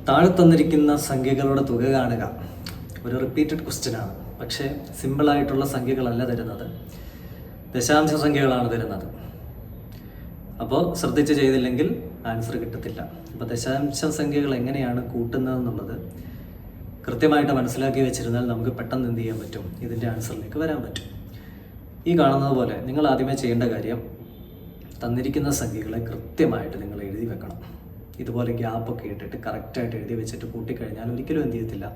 താഴെ തന്നിരിക്കുന്ന സംഖ്യകളുടെ തുക കാണുക. ഒരു റിപ്പീറ്റഡ് ക്വസ്റ്റ്യൻ ആണ്, പക്ഷേ സിമ്പിളായിട്ടുള്ള സംഖ്യകളല്ല തരുന്നത്, ദശാംശ സംഖ്യകളാണ് തരുന്നത്. അപ്പോൾ ശ്രദ്ധിച്ച് ചെയ്തില്ലെങ്കിൽ ആൻസർ കിട്ടത്തില്ല. അപ്പോൾ ദശാംശ സംഖ്യകൾ എങ്ങനെയാണ് കൂട്ടുന്നതെന്നുള്ളത് കൃത്യമായിട്ട് മനസ്സിലാക്കി വെച്ചിരുന്നാൽ നമുക്ക് പെട്ടെന്ന് എന്ത് ചെയ്യാൻ പറ്റും, ഇതിൻ്റെ ആൻസറിലേക്ക് വരാൻ പറ്റും. ഈ കാണുന്നത് പോലെ നിങ്ങൾ ആദ്യമേ ചെയ്യേണ്ട കാര്യം, തന്നിരിക്കുന്ന സംഖ്യകളെ കൃത്യമായിട്ട് നിങ്ങൾ എഴുതി വെക്കണം. ഇതുപോലെ ഗ്യാപ്പൊക്കെ ഇട്ടിട്ട് കറക്റ്റായിട്ട് എഴുതി വെച്ചിട്ട് കൂട്ടിക്കഴിഞ്ഞാൽ ഒരിക്കലും എന്ത് ചെയ്യത്തില്ല,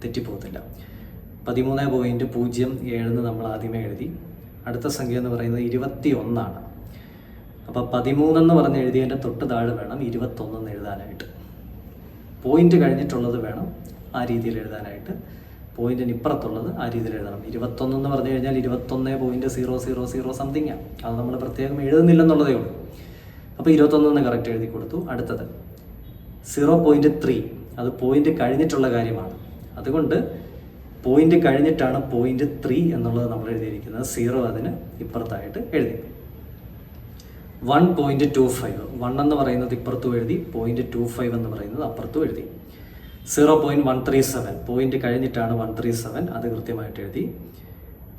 തെറ്റിപ്പോകത്തില്ല. 13.07 നമ്മൾ ആദ്യമേ എഴുതി. അടുത്ത സംഖ്യ എന്ന് പറയുന്നത് 21. അപ്പോൾ 13 എന്ന് പറഞ്ഞ് എഴുതിയതിൻ്റെ തൊട്ട് താഴെ വേണം 21 എഴുതാനായിട്ട്. പോയിന്റ് കഴിഞ്ഞിട്ടുള്ളത് വേണം ആ രീതിയിൽ എഴുതാനായിട്ട്, പോയിന്റിന് ഇപ്പുറത്തുള്ളത് ആ രീതിയിൽ എഴുതണം. 21 എന്ന് പറഞ്ഞു കഴിഞ്ഞാൽ 21.000 സംതിങ്ങാണ്, അത് നമ്മൾ പ്രത്യേകം എഴുതുന്നില്ലെന്നുള്ളതേ ഉള്ളൂ. അപ്പോൾ 21 കറക്റ്റ് എഴുതി കൊടുത്തു. അടുത്തത് 0.3, അത് പോയിന്റ് കഴിഞ്ഞിട്ടുള്ള കാര്യമാണ്. അതുകൊണ്ട് പോയിന്റ് കഴിഞ്ഞിട്ടാണ് 0.3 എന്നുള്ളത് നമ്മൾ എഴുതിയിരിക്കുന്നത്. 0 അതിന് ഇപ്പുറത്തായിട്ട് എഴുതി. 1.25, 1 എന്ന് പറയുന്നത് ഇപ്പുറത്തും എഴുതി, 0.25 എന്ന് പറയുന്നത് അപ്പുറത്തും എഴുതി. 0.137, പോയിന്റ് കഴിഞ്ഞിട്ടാണ് 137, അത് കൃത്യമായിട്ട് എഴുതി.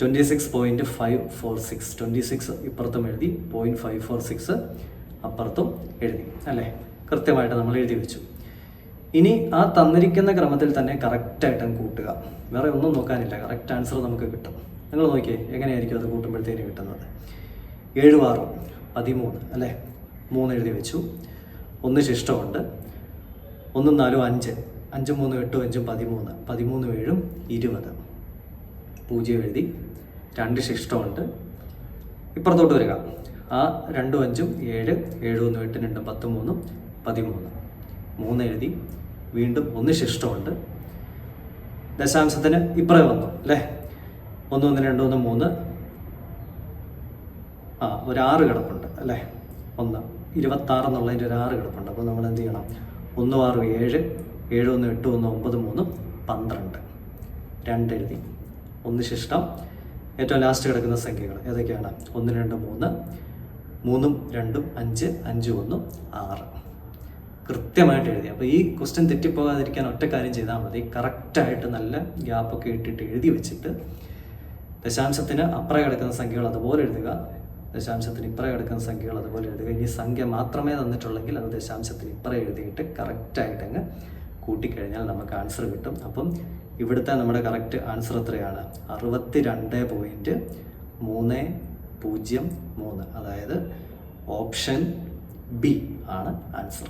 26.546, 26 ഇപ്പുറത്തും എഴുതി, 0.546 അപ്പുറത്തും എഴുതി. അല്ലേ, കൃത്യമായിട്ട് നമ്മൾ എഴുതി വെച്ചു. ഇനി ആ തന്നിരിക്കുന്ന ക്രമത്തിൽ തന്നെ കറക്റ്റായിട്ട് കൂട്ടുക, വേറെ ഒന്നും നോക്കാനില്ല, കറക്റ്റ് ആൻസർ നമുക്ക് കിട്ടും. നിങ്ങൾ നോക്കിയേ എങ്ങനെയായിരിക്കും അത് കൂട്ടുമ്പോഴത്തേന് കിട്ടുന്നത്. 7 6 13, അല്ലേ, 3 എഴുതി വെച്ചു. 1 ശിഷ്ടമുണ്ട്. 1 4 5, 5 3 8 5 13, 13 7 20, 0 എഴുതി. 2 ശിഷ്ടമുണ്ട്. ഇപ്പുറത്തോട്ട് വരിക. ആ 2 5 7, 7 1 8 2 13, 13, 3 എഴുതി. വീണ്ടും 1 ശിഷ്ടമുണ്ട്. ദശാംശത്തിന് ഇപ്പുറം വന്നു, അല്ലേ. 1 1 2 1 3, ഒരു 6 കിടപ്പുണ്ട്, അല്ലേ. 1 26 എന്നുള്ളതിൻ്റെ ഒരു 6 കിടപ്പുണ്ട്. അപ്പോൾ നമ്മൾ എന്ത് ചെയ്യണം, 1 6 7, 7 1 8 1 9 3 12, 2 എഴുതി. 1 ശിഷ്ടം. ഏറ്റവും ലാസ്റ്റ് കിടക്കുന്ന സംഖ്യകൾ ഏതൊക്കെയാണ്? 1 2 3, 3 2 5, 5 1 6, കൃത്യമായിട്ട് എഴുതി. അപ്പോൾ ഈ ക്വസ്റ്റ്യൻ തെറ്റിപ്പോകാതിരിക്കാൻ ഒറ്റ കാര്യം ചെയ്താൽ മതി, കറക്റ്റായിട്ട് നല്ല ഗ്യാപ്പൊക്കെ ഇട്ടിട്ട് എഴുതി വെച്ചിട്ട് ദശാംശത്തിന് അപ്പുറം കിടക്കുന്ന സംഖ്യകൾ അതുപോലെ എഴുതുക, ദശാംശത്തിന് ഇപ്പുറം കിടക്കുന്ന സംഖ്യകൾ അതുപോലെ എഴുതുക. ഇനി സംഖ്യ മാത്രമേ തന്നിട്ടുള്ളെങ്കിൽ അത് ദശാംശത്തിന് ഇപ്പുറം എഴുതിയിട്ട് കറക്റ്റായിട്ട് അങ്ങ് കൂട്ടിക്കഴിഞ്ഞാൽ നമുക്ക് ആൻസർ കിട്ടും. അപ്പം ഇവിടുത്തെ നമ്മുടെ കറക്റ്റ് ആൻസർ എത്രയാണ്? 62.303, അതായത് ഓപ്ഷൻ ബി ആണ് ആൻസർ.